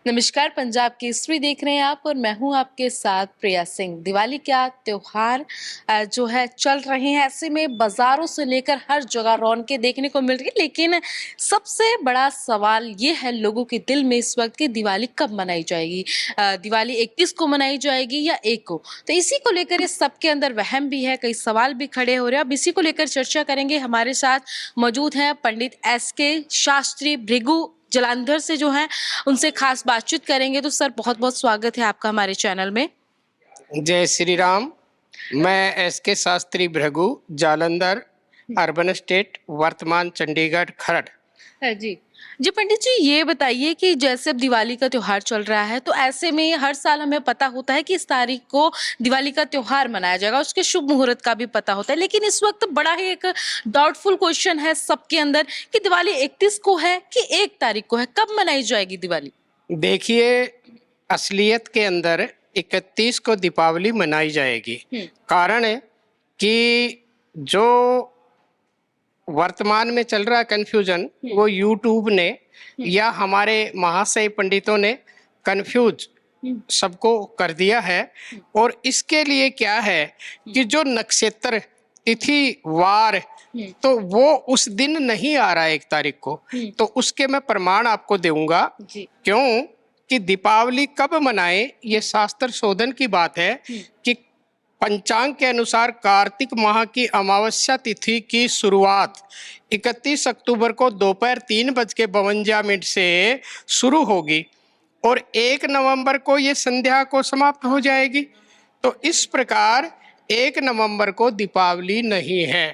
नमस्कार, पंजाब केसरी देख रहे हैं आप और मैं हूं आपके साथ प्रिया सिंह। दिवाली का त्योहार जो है चल रहे हैं, ऐसे में बाजारों से लेकर हर जगह रौनकें देखने को मिल रही है। लेकिन सबसे बड़ा सवाल ये है लोगों के दिल में इस वक्त कि दिवाली कब मनाई जाएगी। दिवाली 31 को मनाई जाएगी या 1 को। तो इसी को लेकर इस सबके अंदर वहम भी है, कई सवाल भी खड़े हो रहे हैं। अब इसी को लेकर चर्चा करेंगे। हमारे साथ मौजूद हैं पंडित SK शास्त्री भृगु जालंधर से जो है उनसे खास बातचीत करेंगे। तो सर, बहुत बहुत स्वागत है आपका हमारे चैनल में। जय श्री राम। मैं SK Shastri Bhrigu Jalandhar, urban state, वर्तमान चंडीगढ़, खरड़। जी जी पंडित जी, ये बताइए कि जैसे अब दिवाली का त्योहार चल रहा है, तो ऐसे में हर साल हमें पता होता है कि इस तारीख को दिवाली का त्योहार मनाया जाएगा, उसके शुभ मुहूर्त का भी पता होता है। लेकिन इस वक्त बड़ा ही एक डाउटफुल क्वेश्चन है सबके अंदर कि दिवाली 31 को है कि 1 तारीख को है, कब मनाई जाएगी दिवाली? देखिए, असलियत के अंदर 31 को दीपावली मनाई जाएगी। कारण है कि जो वर्तमान में चल रहा है कंफ्यूजन, वो यूट्यूब ने या हमारे महाशय पंडितों ने कंफ्यूज सबको कर दिया है। और इसके लिए क्या है कि जो नक्षत्र, तिथि, वार, तो वो उस दिन नहीं आ रहा है 1 तारीख को। तो उसके मैं प्रमाण आपको दूंगा। क्यों कि दीपावली कब मनाए, ये शास्त्र शोधन की बात है कि पंचांग के अनुसार कार्तिक माह की अमावस्या तिथि की शुरुआत 31 अक्टूबर को दोपहर 3:52 से शुरू होगी और 1 नवंबर को ये संध्या को समाप्त हो जाएगी। तो इस प्रकार 1 नवंबर को दीपावली नहीं है।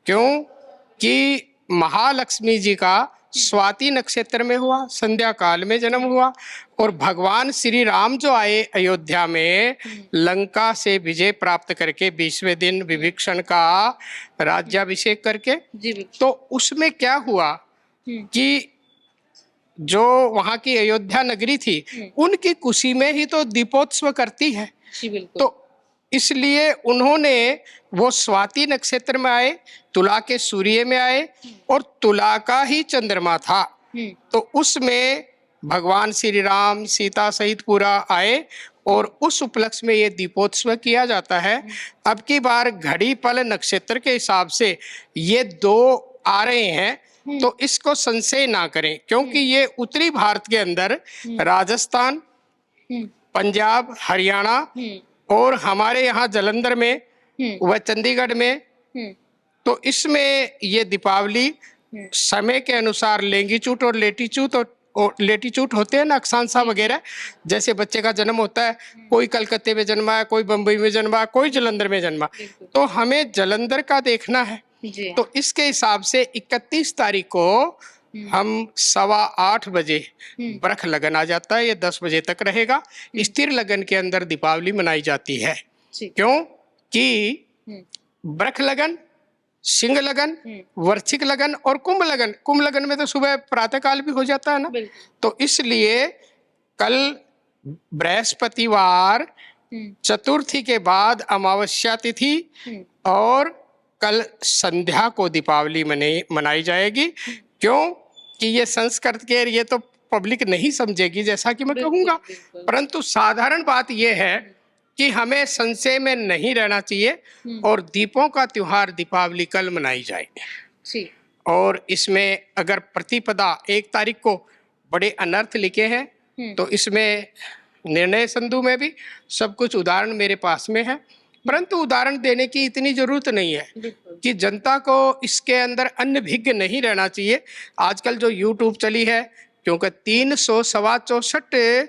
क्यों कि महालक्ष्मी जी का स्वाति नक्षत्र में हुआ, संध्या काल में जन्म हुआ और भगवान श्री राम जो आए अयोध्या में लंका से विजय प्राप्त करके 20वें दिन विभीषण का राज्याभिषेक करके, तो उसमें क्या हुआ कि जो वहां की अयोध्या नगरी थी उनकी खुशी में ही तो दीपोत्सव करती है। तो इसलिए उन्होंने वो स्वाति नक्षत्र में आए, तुला के सूर्य में आए और तुला का ही चंद्रमा था। तो उसमें भगवान श्री राम सीता सहित पूरा आए और उस उपलक्ष्य में ये दीपोत्सव किया जाता है। अब की बार घड़ी पल नक्षत्र के हिसाब से ये 2 आ रहे हैं, तो इसको संशय ना करें, क्योंकि ये उत्तरी भारत के अंदर राजस्थान, पंजाब, हरियाणा और हमारे यहाँ जालंधर में व चंडीगढ़ में, तो इसमें ये दीपावली समय के अनुसार लेंगीचूट और लेटीचूट होते हैं ना, अक्षांशा वगैरह। जैसे बच्चे का जन्म होता है, कोई कलकत्ते में जन्मा है, कोई बम्बई में जन्मा, कोई जालंधर में जन्मा, तो हमें जालंधर का देखना है। तो इसके हिसाब से 31 तारीख को हम 8:15 बजे ब्रख लगन आ जाता है, ये 10 बजे तक रहेगा। स्थिर लगन के अंदर दीपावली मनाई जाती है। क्यों कि ब्रख लगन, सिंह लगन, वृश्चिक लगन और कुंभ लगन। कुंभ लगन में तो सुबह प्रातः काल भी हो जाता है ना। तो इसलिए कल बृहस्पतिवार चतुर्थी के बाद अमावस्या तिथि और कल संध्या को दीपावली मनाई जाएगी। क्यों कि ये संस्कृत के ये तो पब्लिक नहीं समझेगी, जैसा कि मैं कहूँगा, परंतु साधारण बात यह है कि हमें संशय में नहीं रहना चाहिए और दीपों का त्योहार दीपावली कल मनाई जाए। और इसमें अगर प्रतिपदा 1 तारीख को बड़े अनर्थ लिखे हैं, तो इसमें निर्णय संधु में भी सब कुछ उदाहरण मेरे पास में है, परंतु उदाहरण देने की इतनी जरूरत नहीं है कि जनता को इसके अंदर अन्य भिज्ञ नहीं रहना चाहिए। आजकल जो यूट्यूब चली है, क्योंकि 364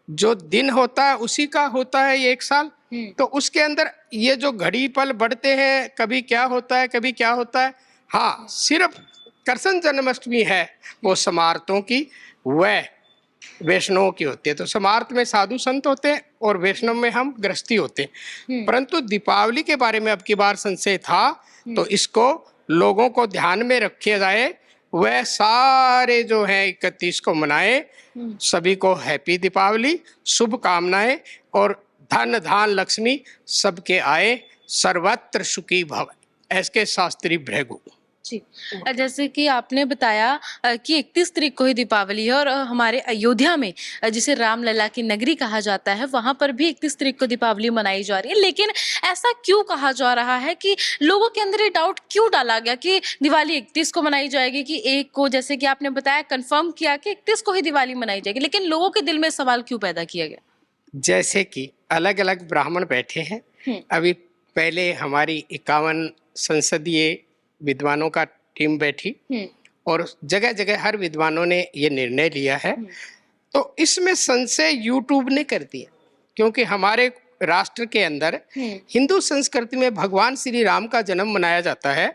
जो दिन होता है उसी का होता है 1 साल, तो उसके अंदर ये जो घड़ी पल बढ़ते हैं, कभी क्या होता है कभी क्या होता है। हाँ, सिर्फ कृष्ण जन्माष्टमी है वो समार्तों की, वह वैष्णव की होती है। तो समार्त में साधु संत होते हैं और वैष्णव में हम गृहस्थी होते हैं। परंतु दीपावली के बारे में अब की बार संशय था, तो इसको लोगों को ध्यान में रखे जाए। वह सारे जो हैं 31 को मनाए। सभी को हैप्पी दीपावली, शुभकामनाएं और धन धान लक्ष्मी सबके आए, सर्वत्र सुखी भव। SK शास्त्री भृगु। जी। जैसे कि आपने बताया कि 31 तारीख को ही दीपावली है और हमारे अयोध्या में जिसे रामलला की नगरी कहा जाता है, वहाँ पर भी 31 तारीख को दीपावली मनाई जा रही है। लेकिन ऐसा क्यों कहा जा रहा है कि लोगों के अंदर ये डाउट क्यों डाला गया कि दिवाली 31 को मनाई जाएगी कि 1 को? जैसे कि आपने बताया, कन्फर्म किया कि 31 को ही दिवाली मनाई जाएगी, लेकिन लोगों के दिल में सवाल क्यों पैदा किया गया? जैसे कि अलग अलग ब्राह्मण बैठे हैं, हुँ, अभी पहले हमारी 51 संसदीय विद्वानों का टीम बैठी हुँ, और जगह जगह हर विद्वानों ने ये निर्णय लिया है। हुँ, तो इसमें संशय यूट्यूब ने कर दिया, क्योंकि हमारे राष्ट्र के अंदर हुँ। हिंदू संस्कृति में भगवान श्री राम का जन्म मनाया जाता है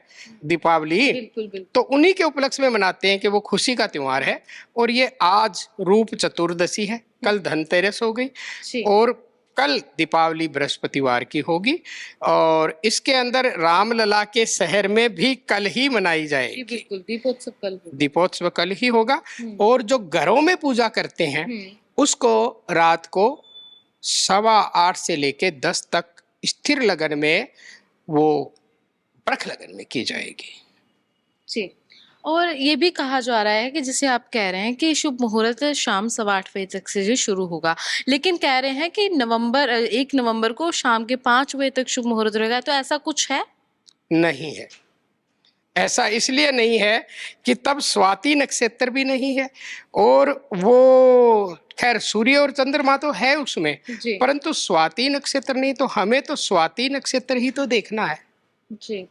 दीपावली। बिल्कुल, बिल्कुल। तो उन्हीं के उपलक्ष्य में मनाते हैं कि वो खुशी का त्योहार है। और ये आज रूप चतुर्दशी है, कल धनतेरस हो गई जी, और कल दीपावली बृहस्पतिवार की होगी। और इसके अंदर रामलला के शहर में भी कल ही मनाई जी, जाएगी, बिल्कुल, दीपोत्सव कल होगा। दीपोत्सव कल ही होगा। हुँ, और जो घरों में पूजा करते हैं हुँ, उसको रात को 8:15 से लेके 10 तक स्थिर लगन में, वो प्रख लगन में की जाएगी। जी। और ये भी कहा जा रहा है कि जैसे आप कह रहे हैं कि शुभ मुहूर्त शाम 8:15 बजे तक से जो शुरू होगा। लेकिन कह रहे हैं कि 1 नवंबर को शाम के 5 बजे तक शुभ मुहूर्त रहेगा, तो ऐसा कुछ है? नहीं है। ऐसा इसलिए नहीं है कि तब स्वाति नक्षत्र भी नहीं है, और वो खैर सूर्य और चंद्रमा तो है उसमें, जी, परंतु स्वाति नक्षत्र नहीं। तो हमें तो स्वाति नक्षत्र ही तो देखना है, जी।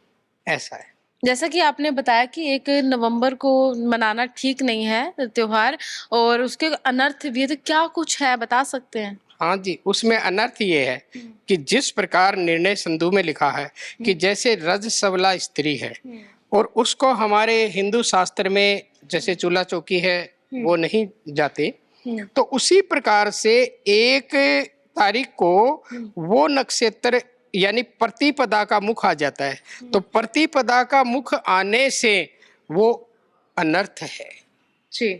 ऐसा है। जैसा कि आपने बताया कि 1 नवंबर को मनाना ठीक नहीं है त्योहार, और उसके अनर्थ भी है, तो क्या कुछ है, बता सकते हैं? हाँ जी, उसमें अनर्थ ये है हुँ, कि जिस प्रकार निर्णय संधु में लिखा है कि हुँ, जैसे रज सबला स्त्री है हुँ, और उसको हमारे हिंदू शास्त्र में जैसे चूल्हा चौकी है हुँ, वो नहीं जाते, हुँ, तो उसी प्रकार से 1 तारीख को हुँ, वो नक्षत्र यानी प्रतिपदा का मुख आ जाता है। तो हुँ। प्रतिपदा का मुख आने से वो अनर्थ है, जी।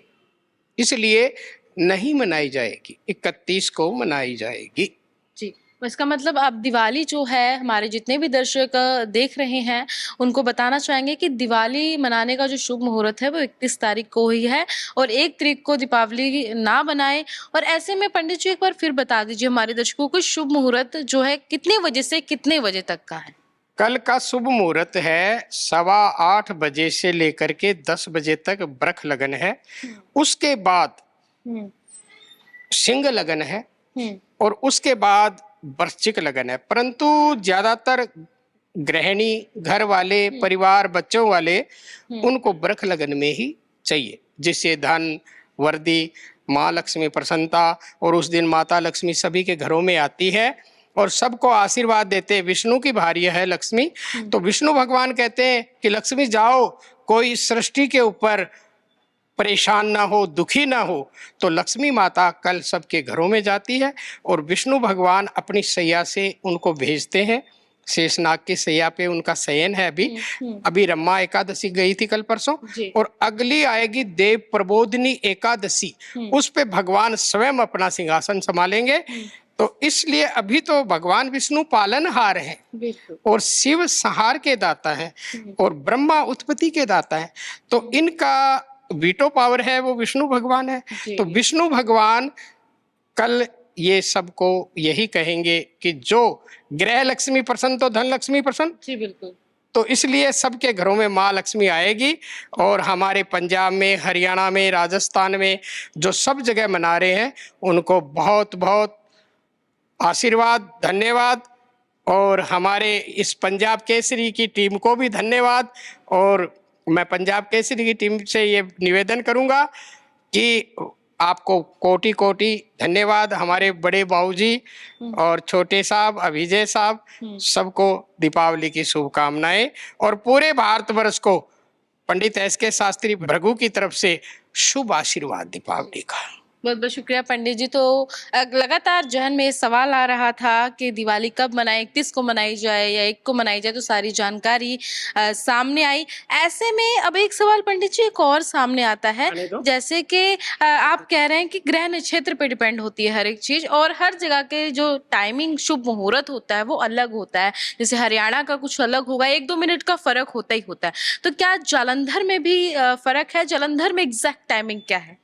इसलिए नहीं मनाई जाएगी, 31 को मनाई जाएगी। जी, तो इसका मतलब आप दिवाली जो है, हमारे जितने भी दर्शक देख रहे हैं, उनको बताना चाहेंगे कि दिवाली मनाने का जो शुभ मुहूर्त है, वो 31 तारीख को ही है और 1 तारीख को दीपावली ना बनाएँ। और ऐसे में पंडित जी एक बार फिर बता दीजिए हमारे दर्शकों को, शुभ मुहूर्त जो है कितने बजे से कितने बजे तक का है? कल का शुभ मुहूर्त है 8:15 बजे से लेकर के 10 बजे तक ब्रख लगन है। हुँ, उसके बाद हुँ, सिंह लगन है हुँ, और उसके बाद वृश्चिक लगन है। परंतु ज्यादातर गृहिणी, घर वाले, हुँ, परिवार, बच्चों वाले, हुँ, उनको ब्रख लगन में ही चाहिए, जिससे धन, वर्दी, माँ लक्ष्मी प्रसन्नता। और उस दिन माता लक्ष्मी सभी के घरों में आती है और सबको आशीर्वाद देते। विष्णु की भार्य है लक्ष्मी, हुँ, तो विष्णु भगवान कहते हैं कि लक्ष्मी जाओ, कोई इस सृष्टि के ऊपर परेशान ना हो, दुखी ना हो। तो लक्ष्मी माता कल सबके घरों में जाती है और विष्णु भगवान अपनी सैया से उनको भेजते हैं। शेषनाग की सैया पे उनका शयन है अभी। हुँ, हुँ, अभी रमा एकादशी गई थी कल परसों, जी, और अगली आएगी देव प्रबोधिनी एकादशी, हुँ, उस पे भगवान स्वयं अपना सिंहासन संभालेंगे। हुँ, तो इसलिए अभी तो भगवान विष्णु पालनहार है बिल्कुल। और शिव संहार के दाता है हुँ, और ब्रह्मा उत्पत्ति के दाता है। तो हुँ, इनका वीटो पावर है वो विष्णु भगवान है। जी, तो विष्णु भगवान कल ये सबको यही कहेंगे कि जो गृह लक्ष्मी प्रसन्न तो धन लक्ष्मी प्रसन्न। जी, बिल्कुल। तो इसलिए सबके घरों में माँ लक्ष्मी आएगी। और हमारे पंजाब में, हरियाणा में, राजस्थान में जो सब जगह मना रहे हैं, उनको बहुत बहुत आशीर्वाद, धन्यवाद। और हमारे इस पंजाब केसरी की टीम को भी धन्यवाद। और मैं पंजाब केसरी की टीम से ये निवेदन करूंगा कि आपको कोटि कोटि धन्यवाद। हमारे बड़े बाबूजी हुँ, और छोटे साहब, अभिजय साहब, हुँ। सबको दीपावली की शुभकामनाएं। और पूरे भारतवर्ष को पंडित एस के शास्त्री भृगु की तरफ से शुभ आशीर्वाद दीपावली का। बहुत बहुत शुक्रिया पंडित जी। तो लगातार जहन में सवाल आ रहा था कि दिवाली कब मनाएं, 31 को मनाई जाए या 1 को मनाई जाए, तो सारी जानकारी सामने आई। ऐसे में अब एक सवाल पंडित जी एक और सामने आता है, आने दो। जैसे कि आप कह रहे हैं कि ग्रह नक्षत्र पे डिपेंड होती है हर एक चीज, और हर जगह के जो टाइमिंग शुभ मुहूर्त होता है वो अलग होता है। जैसे हरियाणा का कुछ अलग होगा, 1-2 मिनट का फर्क होता ही होता है। तो क्या जालंधर में भी फर्क है? जालंधर में एग्जैक्ट टाइमिंग क्या है?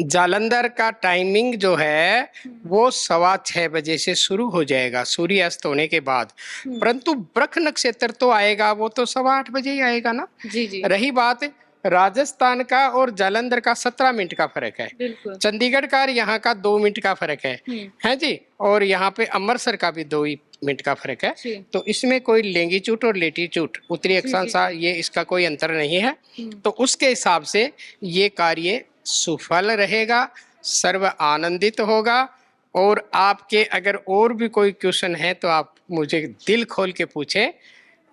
जालंधर का टाइमिंग जो है वो 6:15 बजे से शुरू हो जाएगा सूर्यास्त होने के बाद। परंतु ब्रख नक्षत्र तो आएगा, वो तो 8:15 ही आएगा ना। जी जी, रही बात राजस्थान का और जालंधर का 17 मिनट का फर्क है। बिल्कुल। चंडीगढ़ का और यहाँ का 2 मिनट का फर्क है जी। और यहाँ पे अमृतसर का भी 2 ही मिनट का फर्क है। जी। तो इसमें कोई लेंगीच्यूड और लेटीच्यूड उत्तरी अक्षांशा ये इसका कोई अंतर नहीं है। तो उसके हिसाब से ये कार्य सुफल रहेगा, सर्व आनंदित होगा। और आपके अगर और भी कोई क्वेश्चन है तो आप मुझे दिल खोल के पूछे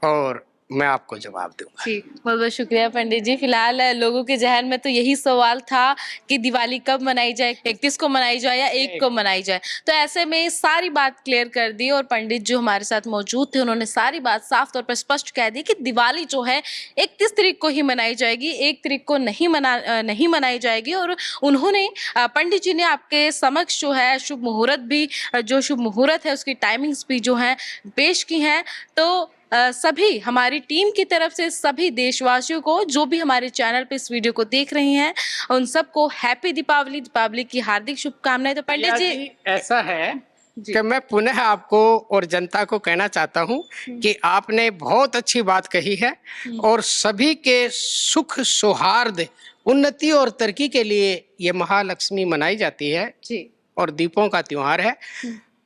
और मैं आपको जवाब दूंगा। जी, बहुत बहुत शुक्रिया पंडित जी। फिलहाल लोगों के जहन में तो यही सवाल था कि दिवाली कब मनाई जाए, 31 को मनाई जाए या 1 को मनाई जाए। तो ऐसे में सारी बात क्लियर कर दी, और पंडित जो हमारे साथ मौजूद थे उन्होंने सारी बात साफ तौर पर स्पष्ट कह दी कि दिवाली जो है 31 तारीख को ही मनाई जाएगी, 1 तारीख को नहीं मनाई जाएगी। और उन्होंने पंडित जी ने आपके समक्ष जो है शुभ मुहूर्त भी जो शुभ मुहूर्त है उसकी टाइमिंग्स भी जो है पेश की हैं। तो सभी हमारी टीम की तरफ से सभी देशवासियों को जो भी हमारे चैनल पे इस वीडियो को देख रहे हैं उन सबको हैप्पी दीपावली, दीपावली की हार्दिक शुभकामनाएं। तो पंडित जी ऐसा है कि मैं पुनः आपको और जनता को कहना चाहता हूं कि आपने बहुत अच्छी बात कही है और सभी के सुख सौहार्द उन्नति और तरक्की के लिए ये महालक्ष्मी मनाई जाती है जी, और दीपों का त्योहार है।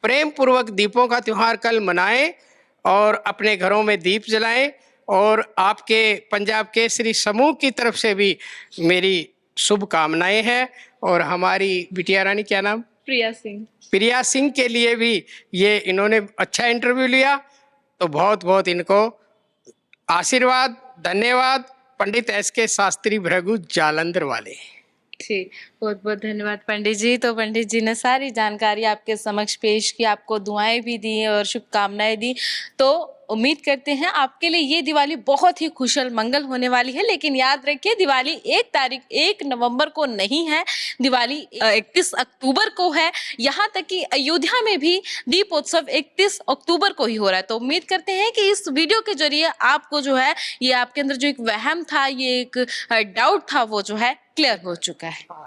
प्रेम पूर्वक दीपों का त्योहार कल मनाएं और अपने घरों में दीप जलाएं। और आपके पंजाब केसरी समूह की तरफ से भी मेरी शुभकामनाएं हैं। और हमारी बिटिया रानी क्या नाम, प्रिया सिंह के लिए भी ये इन्होंने अच्छा इंटरव्यू लिया, तो बहुत बहुत इनको आशीर्वाद, धन्यवाद। पंडित एस.के. शास्त्री भृगु जालंधर वाले। जी, बहुत बहुत धन्यवाद पंडित जी। तो पंडित जी ने सारी जानकारी आपके समक्ष पेश की, आपको दुआएं भी दी और शुभकामनाएं दी। तो उम्मीद करते हैं आपके लिए ये दिवाली बहुत ही कुशल मंगल होने वाली है। लेकिन याद रखिए दिवाली 1 नवंबर को नहीं है, दिवाली 31 अक्टूबर को है। यहाँ तक कि अयोध्या में भी दीपोत्सव 31 अक्टूबर को ही हो रहा है। तो उम्मीद करते हैं कि इस वीडियो के जरिए आपको जो है ये आपके अंदर जो एक वहम था, ये एक डाउट था, वो जो है क्लियर हो चुका है।